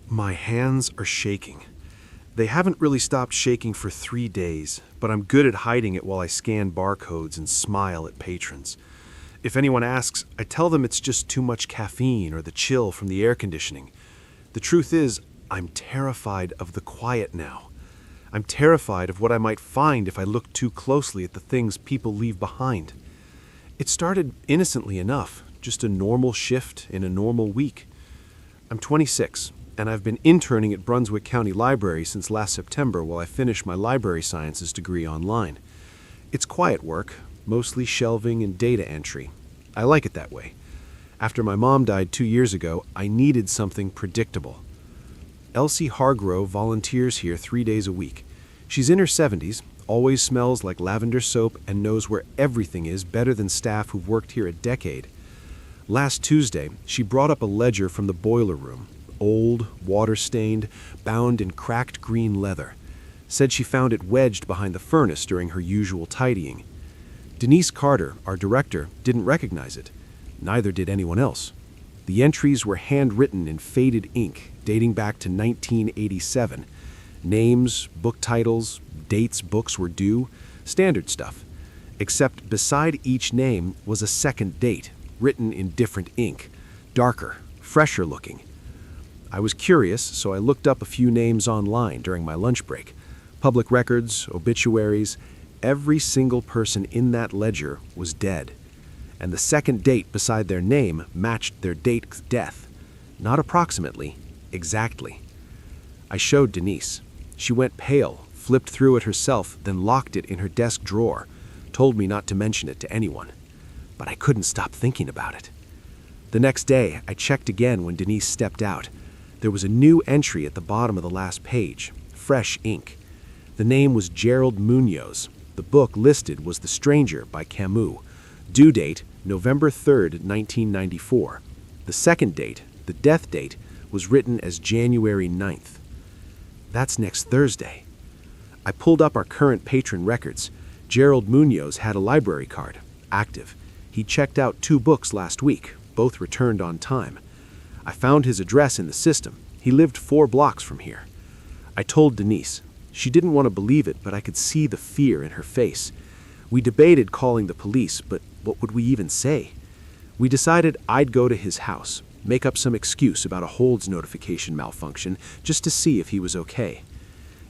My hands are shaking. They haven't really stopped shaking for 3 days, but I'm good at hiding it while I scan barcodes and smile at patrons. If anyone asks, I tell them it's just too much caffeine or the chill from the air conditioning. The truth is, I'm terrified of the quiet now. I'm terrified of what I might find if I look too closely at the things people leave behind. It started innocently enough, just a normal shift in a normal week. I'm 26, and I've been interning at Brunswick County Library since last September while I finish my library sciences degree online. It's quiet work, mostly shelving and data entry. I like it that way. After my mom died 2 years ago, I needed something predictable. Elsie Hargrove volunteers here 3 days a week. She's in her 70s, always smells like lavender soap, and knows where everything is better than staff who've worked here a decade. Last Tuesday, she brought up a ledger from the boiler room, old, water-stained, bound in cracked green leather. Said she found it wedged behind the furnace during her usual tidying. Denise Carter, our director, didn't recognize it. Neither did anyone else. The entries were handwritten in faded ink, dating back to 1987. Names, book titles, dates books were due, standard stuff. Except beside each name was a second date, written in different ink, darker, fresher looking. I was curious, so I looked up a few names online during my lunch break. Public records, obituaries, every single person in that ledger was dead. And the second date beside their name matched their date of death. Not approximately, exactly. I showed Denise. She went pale, flipped through it herself, then locked it in her desk drawer, told me not to mention it to anyone. But I couldn't stop thinking about it. The next day, I checked again when Denise stepped out. There was a new entry at the bottom of the last page, fresh ink. The name was Gerald Munoz. The book listed was The Stranger by Camus. Due date, November 3rd, 1994. The second date, the death date, was written as January 9th. That's next Thursday. I pulled up our current patron records. Gerald Munoz had a library card, active. He checked out 2 books last week, both returned on time. I found his address in the system. He lived 4 blocks from here. I told Denise. She didn't want to believe it, but I could see the fear in her face. We debated calling the police, but what would we even say? We decided I'd go to his house, make up some excuse about a holds notification malfunction, just to see if he was okay.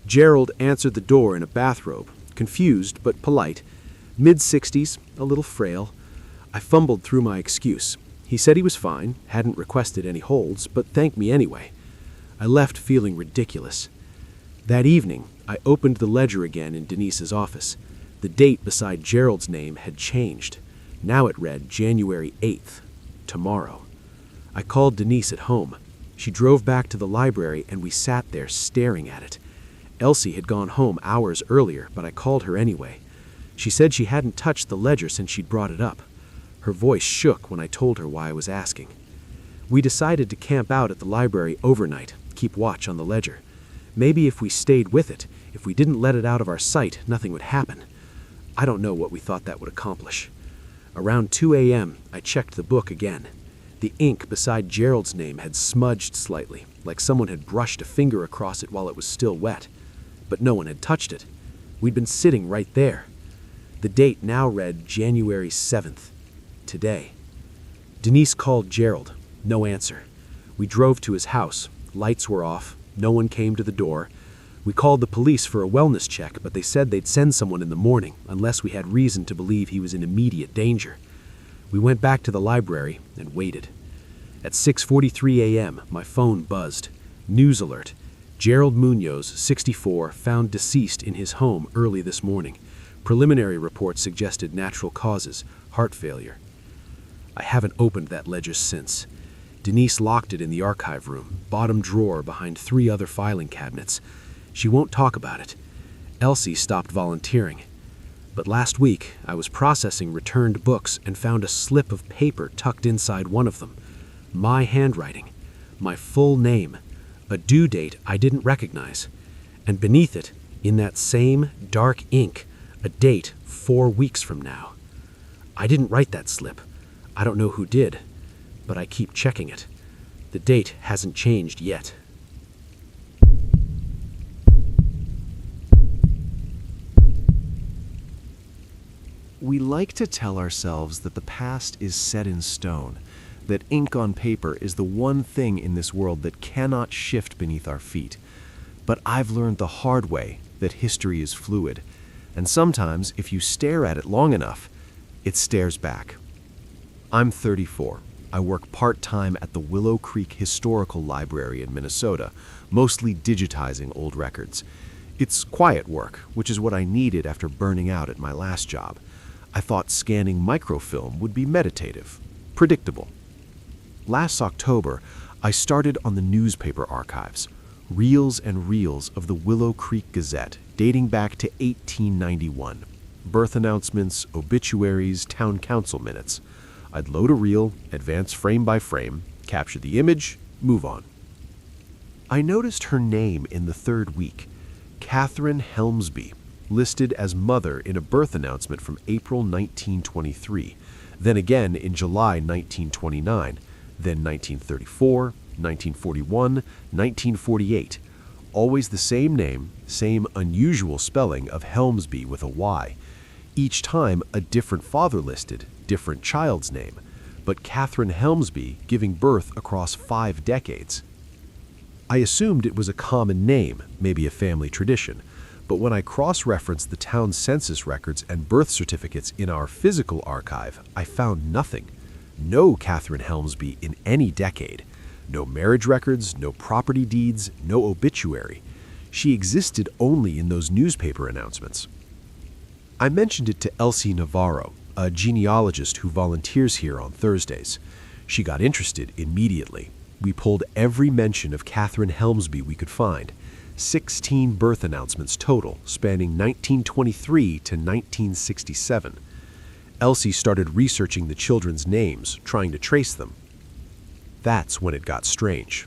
Gerald answered the door in a bathrobe, confused but polite, mid-60s, a little frail. I fumbled through my excuse. He said he was fine, hadn't requested any holds, but thanked me anyway. I left feeling ridiculous. That evening, I opened the ledger again in Denise's office. The date beside Gerald's name had changed. Now it read January 8th, tomorrow. I called Denise at home. She drove back to the library and we sat there staring at it. Elsie had gone home hours earlier, but I called her anyway. She said she hadn't touched the ledger since she'd brought it up. Her voice shook when I told her why I was asking. We decided to camp out at the library overnight, keep watch on the ledger. Maybe if we stayed with it, if we didn't let it out of our sight, nothing would happen. I don't know what we thought that would accomplish. Around 2 a.m., I checked the book again. The ink beside Gerald's name had smudged slightly, like someone had brushed a finger across it while it was still wet. But no one had touched it. We'd been sitting right there. The date now read January 7th, today. Denise called Gerald. No answer. We drove to his house. Lights were off. No one came to the door. We called the police for a wellness check, but they said they'd send someone in the morning unless we had reason to believe he was in immediate danger. We went back to the library and waited. At 6:43 a.m., my phone buzzed. News alert. Gerald Munoz, 64, found deceased in his home early this morning. Preliminary reports suggested natural causes, heart failure. I haven't opened that ledger since. Denise locked it in the archive room, bottom drawer behind 3 other filing cabinets. She won't talk about it. Elsie stopped volunteering. But last week, I was processing returned books and found a slip of paper tucked inside one of them. My handwriting, my full name, a due date I didn't recognize. And beneath it, in that same dark ink, a date 4 weeks from now. I didn't write that slip. I don't know who did, but I keep checking it. The date hasn't changed yet. We like to tell ourselves that the past is set in stone, that ink on paper is the one thing in this world that cannot shift beneath our feet. But I've learned the hard way that history is fluid, and sometimes, if you stare at it long enough, it stares back. I'm 34. I work part-time at the Willow Creek Historical Library in Minnesota, mostly digitizing old records. It's quiet work, which is what I needed after burning out at my last job. I thought scanning microfilm would be meditative, predictable. Last October, I started on the newspaper archives, reels and reels of the Willow Creek Gazette dating back to 1891. Birth announcements, obituaries, town council minutes. I'd load a reel, advance frame by frame, capture the image, move on. I noticed her name in the third week, Catherine Helmsby, listed as mother in a birth announcement from April 1923, then again in July 1929, then 1934, 1941, 1948. Always the same name, same unusual spelling of Helmsby with a Y. Each time a different father listed, different child's name, but Catherine Helmsby giving birth across 5 decades. I assumed it was a common name, maybe a family tradition, but when I cross-referenced the town's census records and birth certificates in our physical archive, I found nothing. No Catherine Helmsby in any decade. No marriage records, no property deeds, no obituary. She existed only in those newspaper announcements. I mentioned it to Elsie Navarro, a genealogist who volunteers here on Thursdays. She got interested immediately. We pulled every mention of Catherine Helmsby we could find. 16 birth announcements total, spanning 1923 to 1967. Elsie started researching the children's names, trying to trace them. That's when it got strange.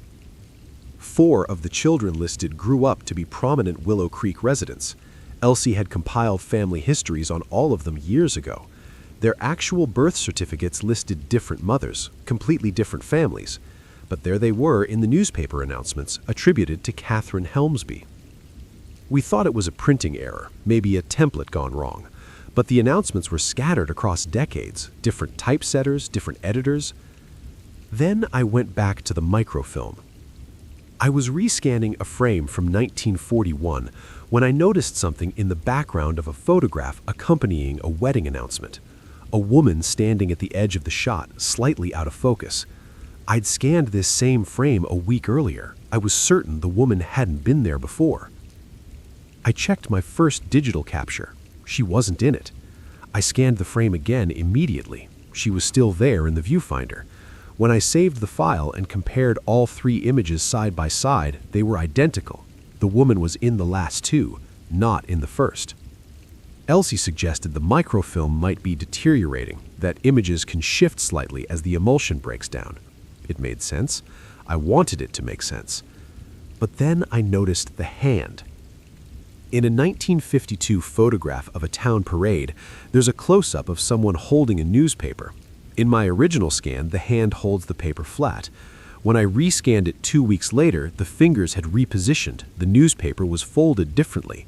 4 of the children listed grew up to be prominent Willow Creek residents. Elsie had compiled family histories on all of them years ago. Their actual birth certificates listed different mothers, completely different families. But there they were in the newspaper announcements, attributed to Catherine Helmsby. We thought it was a printing error, maybe a template gone wrong. But the announcements were scattered across decades, different typesetters, different editors. Then I went back to the microfilm. I was rescanning a frame from 1941 when I noticed something in the background of a photograph accompanying a wedding announcement. A woman standing at the edge of the shot, slightly out of focus. I'd scanned this same frame a week earlier. I was certain the woman hadn't been there before. I checked my first digital capture. She wasn't in it. I scanned the frame again immediately. She was still there in the viewfinder. When I saved the file and compared all 3 images side by side, they were identical. The woman was in the last 2, not in the first. Elsie suggested the microfilm might be deteriorating, that images can shift slightly as the emulsion breaks down. It made sense. I wanted it to make sense. But then I noticed the hand. In a 1952 photograph of a town parade, there's a close-up of someone holding a newspaper. In my original scan, the hand holds the paper flat. When I rescanned it 2 weeks later, the fingers had repositioned. The newspaper was folded differently.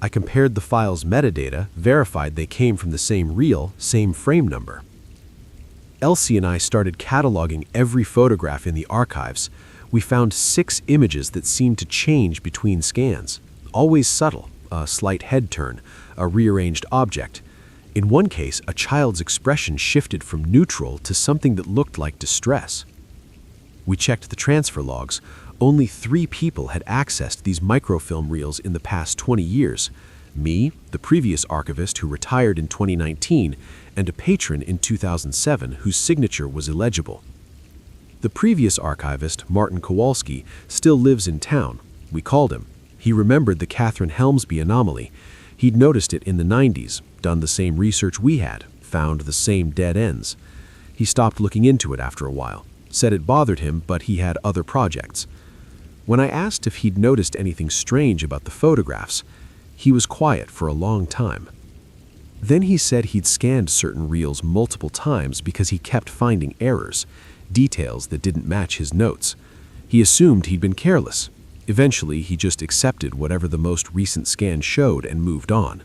I compared the file's metadata, verified they came from the same reel, same frame number. Elsie and I started cataloging every photograph in the archives. We found 6 images that seemed to change between scans. Always subtle, a slight head turn, a rearranged object. In one case, a child's expression shifted from neutral to something that looked like distress. We checked the transfer logs. Only 3 people had accessed these microfilm reels in the past 20 years. Me, the previous archivist who retired in 2019, and a patron in 2007 whose signature was illegible. The previous archivist, Martin Kowalski, still lives in town. We called him. He remembered the Catherine Helmsby anomaly. He'd noticed it in the 90s, done the same research we had, found the same dead ends. He stopped looking into it after a while, said it bothered him, but he had other projects. When I asked if he'd noticed anything strange about the photographs, he was quiet for a long time. Then he said he'd scanned certain reels multiple times because he kept finding errors, details that didn't match his notes. He assumed he'd been careless. Eventually, he just accepted whatever the most recent scan showed and moved on.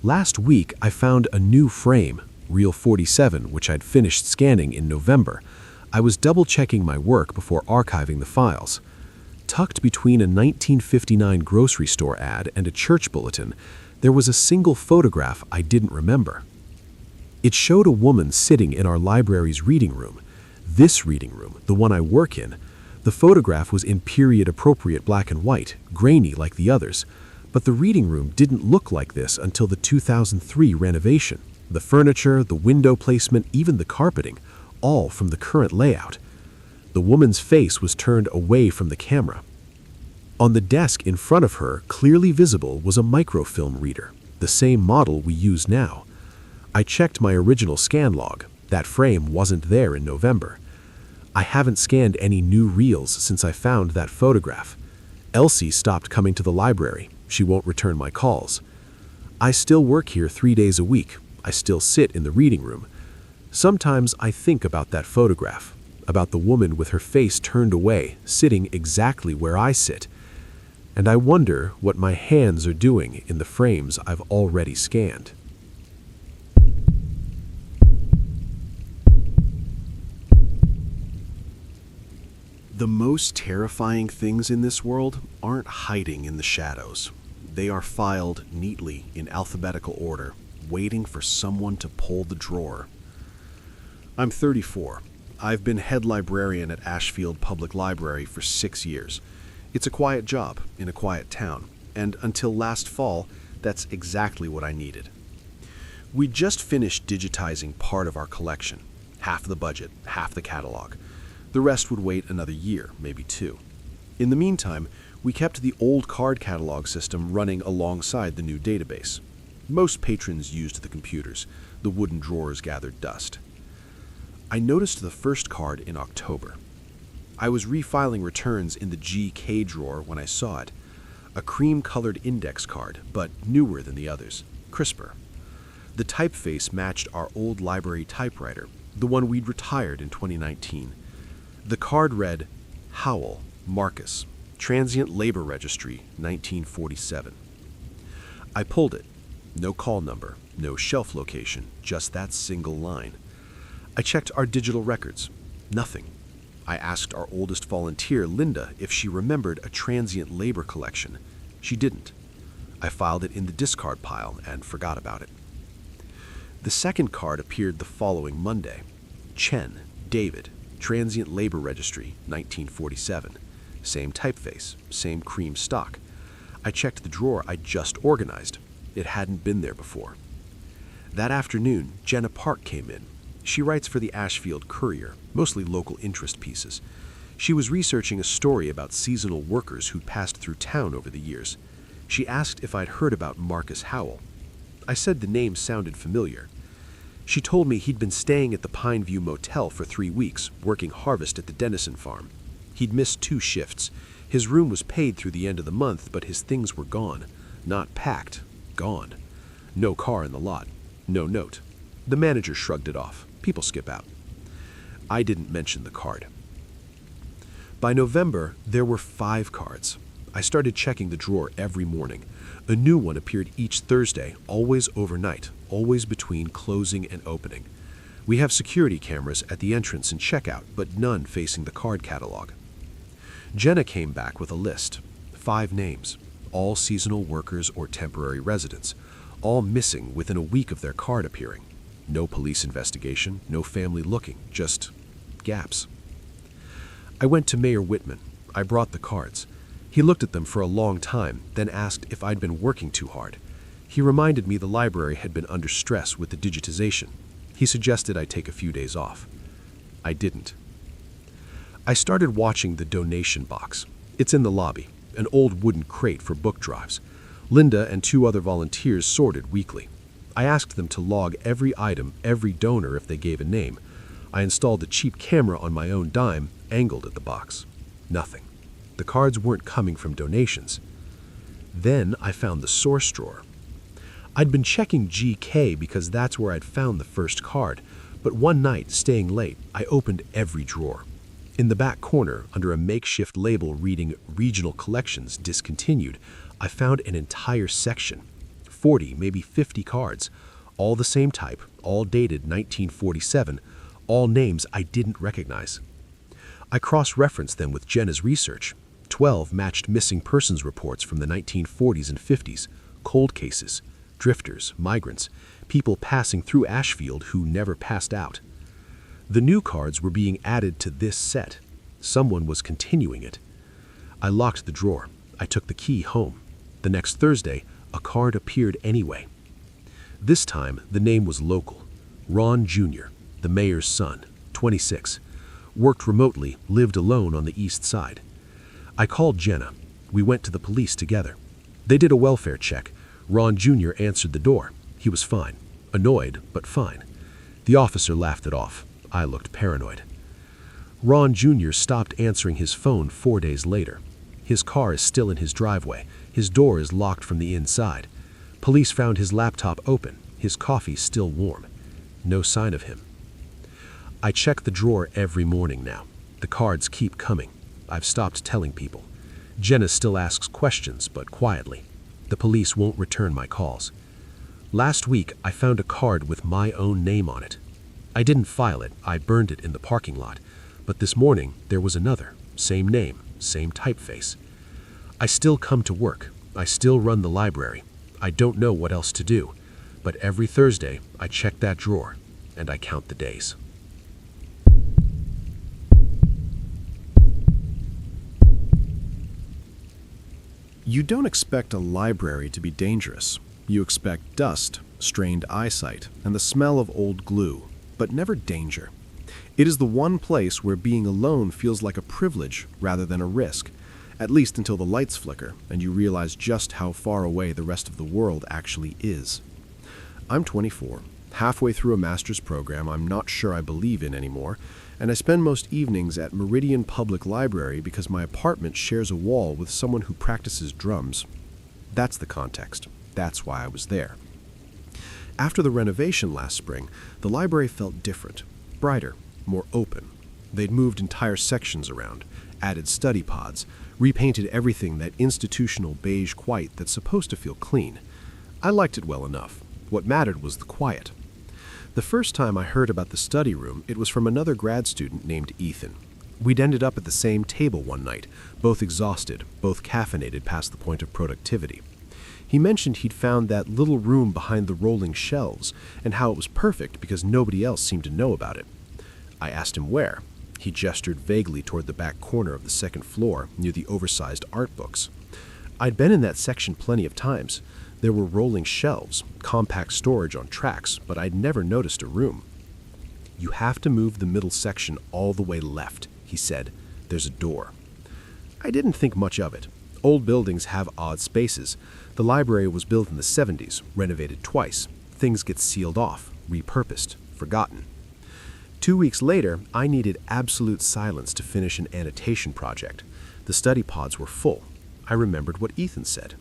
Last week, I found a new frame, Reel 47, which I'd finished scanning in November. I was double-checking my work before archiving the files. Tucked between a 1959 grocery store ad and a church bulletin, there was a single photograph I didn't remember. It showed a woman sitting in our library's reading room. This reading room, the one I work in, the photograph was in period-appropriate black and white, grainy like the others, but the reading room didn't look like this until the 2003 renovation. The furniture, the window placement, even the carpeting, all from the current layout. The woman's face was turned away from the camera. On the desk in front of her, clearly visible, was a microfilm reader, the same model we use now. I checked my original scan log. That frame wasn't there in November. I haven't scanned any new reels since I found that photograph. Elsie stopped coming to the library. She won't return my calls. I still work here 3 days a week. I still sit in the reading room. Sometimes I think about that photograph, about the woman with her face turned away, sitting exactly where I sit. And I wonder what my hands are doing in the frames I've already scanned. The most terrifying things in this world aren't hiding in the shadows. They are filed neatly in alphabetical order, waiting for someone to pull the drawer. I'm 34. I've been head librarian at Ashfield Public Library for 6 years. It's a quiet job in a quiet town, and until last fall, that's exactly what I needed. We just finished digitizing part of our collection, half the budget, half the catalog. The rest would wait another year, maybe 2. In the meantime, we kept the old card catalog system running alongside the new database. Most patrons used the computers. The wooden drawers gathered dust. I noticed the first card in October. I was refiling returns in the GK drawer when I saw it. A cream-colored index card, but newer than the others, crisper. The typeface matched our old library typewriter, the one we'd retired in 2019. The card read, Howell, Marcus, Transient Labor Registry, 1947. I pulled it. No call number, no shelf location, just that single line. I checked our digital records. Nothing. I asked our oldest volunteer, Linda, if she remembered a transient labor collection. She didn't. I filed it in the discard pile and forgot about it. The second card appeared the following Monday. Chen, David, Transient Labor Registry, 1947. Same typeface, same cream stock. I checked the drawer I'd just organized. It hadn't been there before. That afternoon, Jenna Park came in. She writes for the Ashfield Courier, mostly local interest pieces. She was researching a story about seasonal workers who'd passed through town over the years. She asked if I'd heard about Marcus Howell. I said the name sounded familiar. She told me he'd been staying at the Pineview Motel for 3 weeks, working harvest at the Dennison farm. He'd missed 2 shifts. His room was paid through the end of the month, but his things were gone. Not packed. Gone. No car in the lot. No note. The manager shrugged it off. People skip out. I didn't mention the card. By November, there were 5 cards. I started checking the drawer every morning. A new one appeared each Thursday, always overnight, always between closing and opening. We have security cameras at the entrance and checkout, but none facing the card catalog. Jenna came back with a list. 5 names, all seasonal workers or temporary residents, all missing within a week of their card appearing. No police investigation, no family looking, just gaps. I went to Mayor Whitman. I brought the cards. He looked at them for a long time, then asked if I'd been working too hard. He reminded me the library had been under stress with the digitization. He suggested I take a few days off. I didn't. I started watching the donation box. It's in the lobby, an old wooden crate for book drives. Linda and 2 other volunteers sorted weekly. I asked them to log every item, every donor if they gave a name. I installed a cheap camera on my own dime, angled at the box. Nothing. The cards weren't coming from donations. Then I found the source drawer. I'd been checking GK because that's where I'd found the first card, but one night, staying late, I opened every drawer. In the back corner, under a makeshift label reading Regional Collections Discontinued, I found an entire section. 40, maybe 50 cards, all the same type, all dated 1947, all names I didn't recognize. I cross-referenced them with Jenna's research. 12 matched missing persons reports from the 1940s and 50s, cold cases, drifters, migrants, people passing through Ashfield who never passed out. The new cards were being added to this set. Someone was continuing it. I locked the drawer. I took the key home. The next Thursday, a card appeared anyway. This time, the name was local. Ron Jr., the mayor's son, 26. Worked remotely, lived alone on the east side. I called Jenna. We went to the police together. They did a welfare check. Ron Jr. answered the door. He was fine. Annoyed, but fine. The officer laughed it off. I looked paranoid. Ron Jr. stopped answering his phone 4 days later. His car is still in his driveway. His door is locked from the inside. Police found his laptop open, his coffee still warm. No sign of him. I check the drawer every morning now. The cards keep coming. I've stopped telling people. Jenna still asks questions, but quietly. The police won't return my calls. Last week, I found a card with my own name on it. I didn't file it, I burned it in the parking lot. But this morning, there was another. Same name, same typeface. I still come to work. I still run the library. I don't know what else to do. But every Thursday, I check that drawer, and I count the days. You don't expect a library to be dangerous. You expect dust, strained eyesight, and the smell of old glue, but never danger. It is the one place where being alone feels like a privilege rather than a risk, at least until the lights flicker and you realize just how far away the rest of the world actually is. I'm 24, halfway through a master's program I'm not sure I believe in anymore, and I spend most evenings at Meridian Public Library because my apartment shares a wall with someone who practices drums. That's the context. That's why I was there. After the renovation last spring, the library felt different, brighter, more open. They'd moved entire sections around, added study pods, repainted everything that institutional beige white that's supposed to feel clean. I liked it well enough. What mattered was the quiet. The first time I heard about the study room, it was from another grad student named Ethan. We'd ended up at the same table one night, both exhausted, both caffeinated past the point of productivity. He mentioned he'd found that little room behind the rolling shelves, and how it was perfect because nobody else seemed to know about it. I asked him where. He gestured vaguely toward the back corner of the second floor, near the oversized art books. I'd been in that section plenty of times. There were rolling shelves, compact storage on tracks, but I'd never noticed a room. "You have to move the middle section all the way left," he said. "There's a door." I didn't think much of it. Old buildings have odd spaces. The library was built in the 70s, renovated twice. Things get sealed off, repurposed, forgotten. 2 weeks later, I needed absolute silence to finish an annotation project. The study pods were full. I remembered what Ethan said.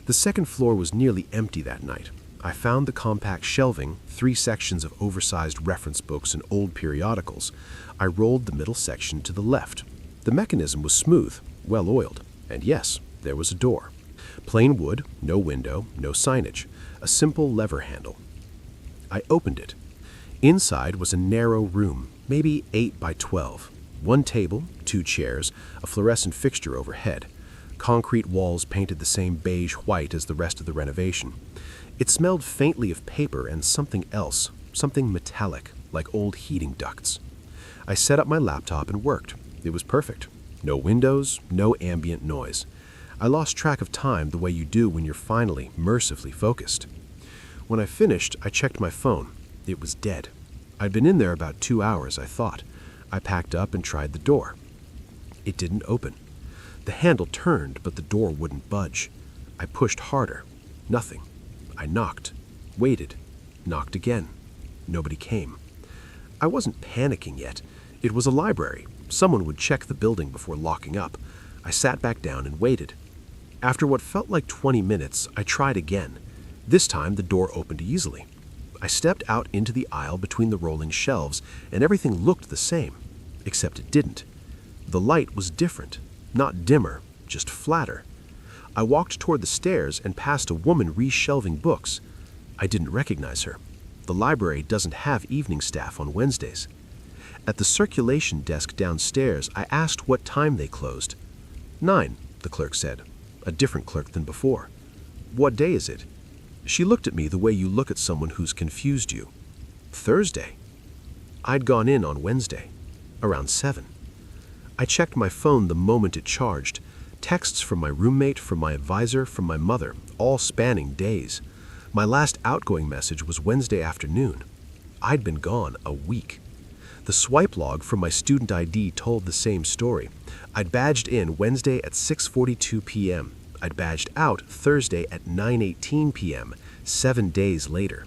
The second floor was nearly empty that night. I found the compact shelving, 3 sections of oversized reference books and old periodicals. I rolled the middle section to the left. The mechanism was smooth, well-oiled, and yes, there was a door. Plain wood, no window, no signage, a simple lever handle. I opened it. Inside was a narrow room, maybe 8 by 12. 1 table, 2 chairs, a fluorescent fixture overhead. Concrete walls painted the same beige white as the rest of the renovation. It smelled faintly of paper and something else, something metallic, like old heating ducts. I set up my laptop and worked. It was perfect. No windows, no ambient noise. I lost track of time the way you do when you're finally, mercifully focused. When I finished, I checked my phone. It was dead. I'd been in there about 2 hours, I thought. I packed up and tried the door. It didn't open. The handle turned, but the door wouldn't budge. I pushed harder. Nothing. I knocked. Waited. Knocked again. Nobody came. I wasn't panicking yet. It was a library. Someone would check the building before locking up. I sat back down and waited. After what felt like 20 minutes, I tried again. This time, the door opened easily. I stepped out into the aisle between the rolling shelves, and everything looked the same, except it didn't. The light was different. Not dimmer, just flatter. I walked toward the stairs and passed a woman reshelving books. I didn't recognize her. The library doesn't have evening staff on Wednesdays. At the circulation desk downstairs, I asked what time they closed. 9, the clerk said, a different clerk than before. What day is it? She looked at me the way you look at someone who's confused you. Thursday. I'd gone in on Wednesday, around 7. I checked my phone the moment it charged. Texts from my roommate, from my advisor, from my mother, all spanning days. My last outgoing message was Wednesday afternoon. I'd been gone a week. The swipe log from my student ID told the same story. I'd badged in Wednesday at 6:42 p.m. I'd badged out Thursday at 9:18 p.m., 7 days later.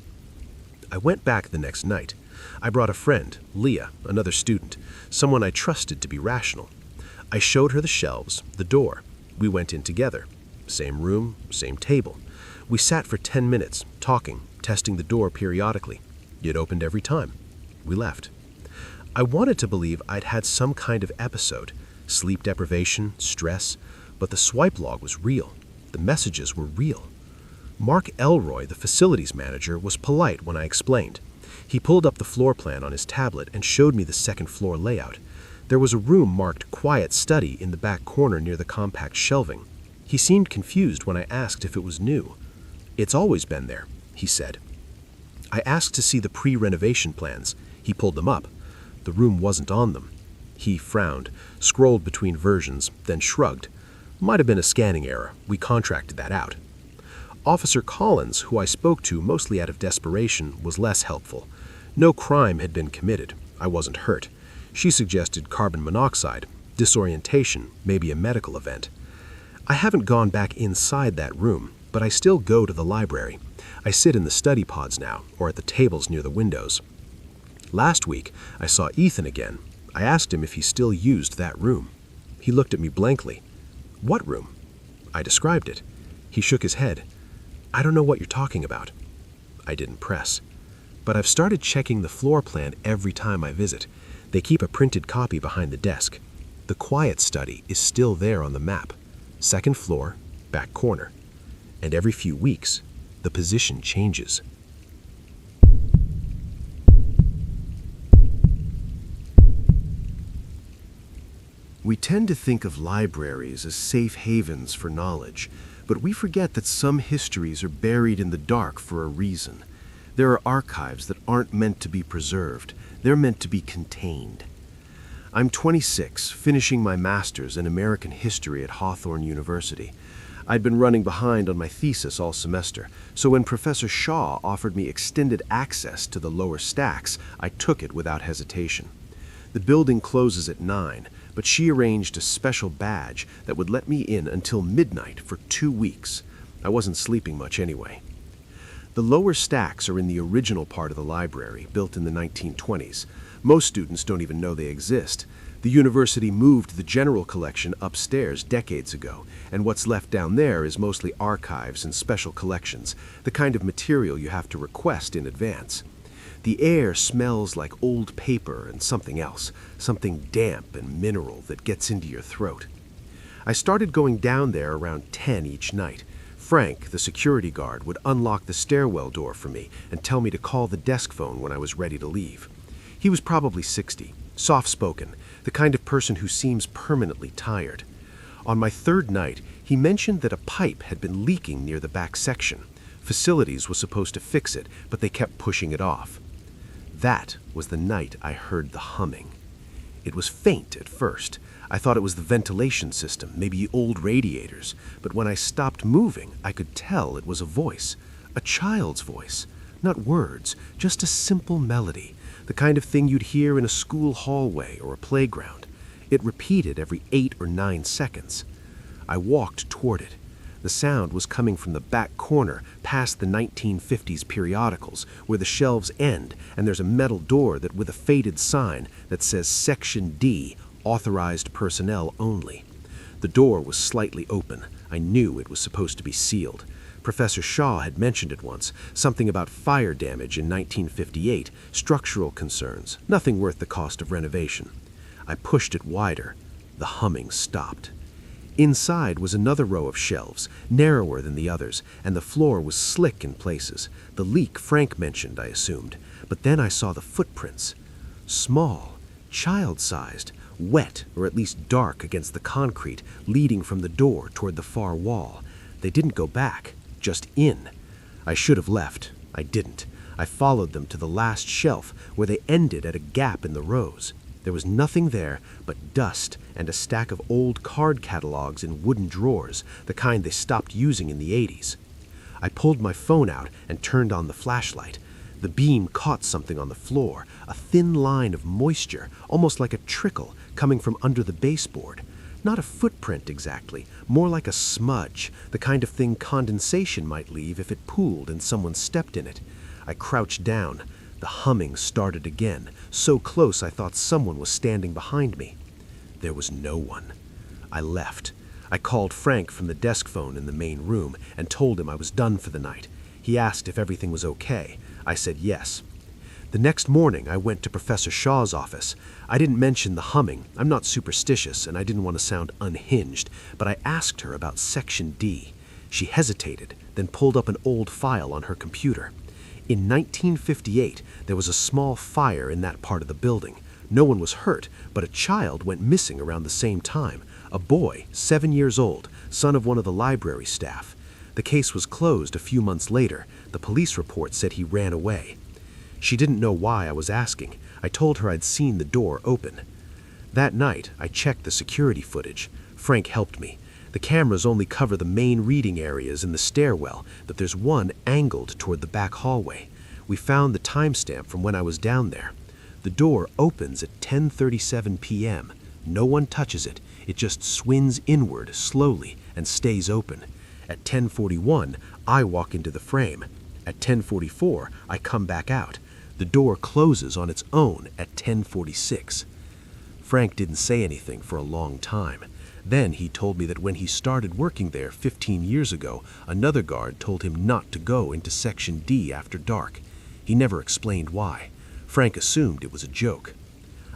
I went back the next night. I brought a friend, Leah, another student, someone I trusted to be rational. I showed her the shelves, the door. We went in together. Same room, same table. We sat for 10 minutes, talking, testing the door periodically. It opened every time. We left. I wanted to believe I'd had some kind of episode, sleep deprivation, stress, but the swipe log was real. The messages were real. Mark Elroy, the facilities manager, was polite when I explained. He pulled up the floor plan on his tablet and showed me the second floor layout. There was a room marked Quiet Study in the back corner near the compact shelving. He seemed confused when I asked if it was new. It's always been there, he said. I asked to see the pre-renovation plans. He pulled them up. The room wasn't on them. He frowned, scrolled between versions, then shrugged. Might have been a scanning error. We contracted that out. Officer Collins, who I spoke to mostly out of desperation, was less helpful. No crime had been committed. I wasn't hurt. She suggested carbon monoxide, disorientation, maybe a medical event. I haven't gone back inside that room, but I still go to the library. I sit in the study pods now, or at the tables near the windows. Last week, I saw Ethan again. I asked him if he still used that room. He looked at me blankly. What room? I described it. He shook his head. I don't know what you're talking about. I didn't press. But I've started checking the floor plan every time I visit. They keep a printed copy behind the desk. The Quiet Study is still there on the map. Second floor, back corner. And every few weeks, the position changes. We tend to think of libraries as safe havens for knowledge, but we forget that some histories are buried in the dark for a reason. There are archives that aren't meant to be preserved. They're meant to be contained. I'm 26, finishing my master's in American history at Hawthorne University. I'd been running behind on my thesis all semester, so when Professor Shaw offered me extended access to the lower stacks, I took it without hesitation. The building closes at 9, but she arranged a special badge that would let me in until midnight for 2 weeks. I wasn't sleeping much anyway. The lower stacks are in the original part of the library, built in the 1920s. Most students don't even know they exist. The university moved the general collection upstairs decades ago, and what's left down there is mostly archives and special collections, the kind of material you have to request in advance. The air smells like old paper and something else, something damp and mineral that gets into your throat. I started going down there around 10 each night. Frank, the security guard, would unlock the stairwell door for me and tell me to call the desk phone when I was ready to leave. He was probably 60, soft-spoken, the kind of person who seems permanently tired. On my third night, he mentioned that a pipe had been leaking near the back section. Facilities was supposed to fix it, but they kept pushing it off. That was the night I heard the humming. It was faint at first. I thought it was the ventilation system, maybe old radiators, but when I stopped moving, I could tell it was a voice, a child's voice. Not words, just a simple melody, the kind of thing you'd hear in a school hallway or a playground. It repeated every 8 or 9 seconds. I walked toward it. The sound was coming from the back corner, past the 1950s periodicals, where the shelves end, and there's a metal door with a faded sign that says Section D, Authorized Personnel Only. The door was slightly open. I knew it was supposed to be sealed. Professor Shaw had mentioned it once, something about fire damage in 1958, structural concerns, nothing worth the cost of renovation. I pushed it wider. The humming stopped. Inside was another row of shelves, narrower than the others, and the floor was slick in places. The leak Frank mentioned, I assumed. But then I saw the footprints. Small, child-sized, wet or at least dark against the concrete, leading from the door toward the far wall. They didn't go back, just in. I should have left. I didn't. I followed them to the last shelf, where they ended at a gap in the rows. There was nothing there but dust and a stack of old card catalogs in wooden drawers, the kind they stopped using in the 80s. I pulled my phone out and turned on the flashlight. The beam caught something on the floor, a thin line of moisture, almost like a trickle, coming from under the baseboard. Not a footprint exactly, more like a smudge, the kind of thing condensation might leave if it pooled and someone stepped in it. I crouched down. The humming started again, so close I thought someone was standing behind me. There was no one. I left. I called Frank from the desk phone in the main room and told him I was done for the night. He asked if everything was okay. I said yes. The next morning, I went to Professor Shaw's office. I didn't mention the humming. I'm not superstitious, and I didn't want to sound unhinged, but I asked her about Section D. She hesitated, then pulled up an old file on her computer. In 1958, there was a small fire in that part of the building. No one was hurt, but a child went missing around the same time. A boy, 7 years old, son of one of the library staff. The case was closed a few months later. The police report said he ran away. She didn't know why I was asking. I told her I'd seen the door open. That night, I checked the security footage. Frank helped me. The cameras only cover the main reading areas in the stairwell, but there's one angled toward the back hallway. We found the timestamp from when I was down there. The door opens at 10:37 p.m. No one touches it. It just swings inward slowly and stays open. At 10:41, I walk into the frame. At 10:44, I come back out. The door closes on its own at 10:46. Frank didn't say anything for a long time. Then he told me that when he started working there 15 years ago, another guard told him not to go into Section D after dark. He never explained why. Frank assumed it was a joke.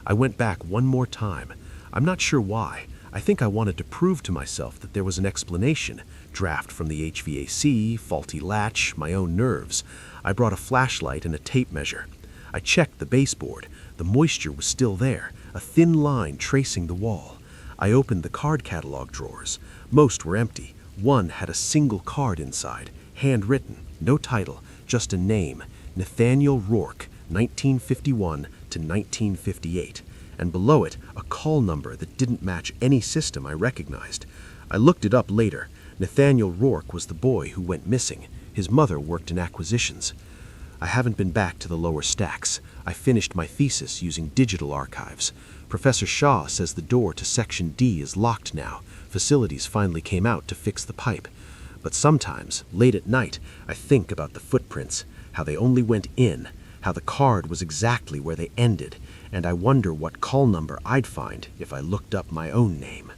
I went back one more time. I'm not sure why. I think I wanted to prove to myself that there was an explanation. Draft from the HVAC, faulty latch, my own nerves. I brought a flashlight and a tape measure. I checked the baseboard. The moisture was still there, a thin line tracing the wall. I opened the card catalog drawers. Most were empty. One had a single card inside, handwritten, no title, just a name, Nathaniel Rourke, 1951 to 1958, and below it a call number that didn't match any system I recognized. I looked it up later. Nathaniel Rourke was the boy who went missing. His mother worked in acquisitions. I haven't been back to the lower stacks. I finished my thesis using digital archives. Professor Shaw says the door to Section D is locked now. Facilities finally came out to fix the pipe. But sometimes, late at night, I think about the footprints, how they only went in, how the card was exactly where they ended, and I wonder what call number I'd find if I looked up my own name.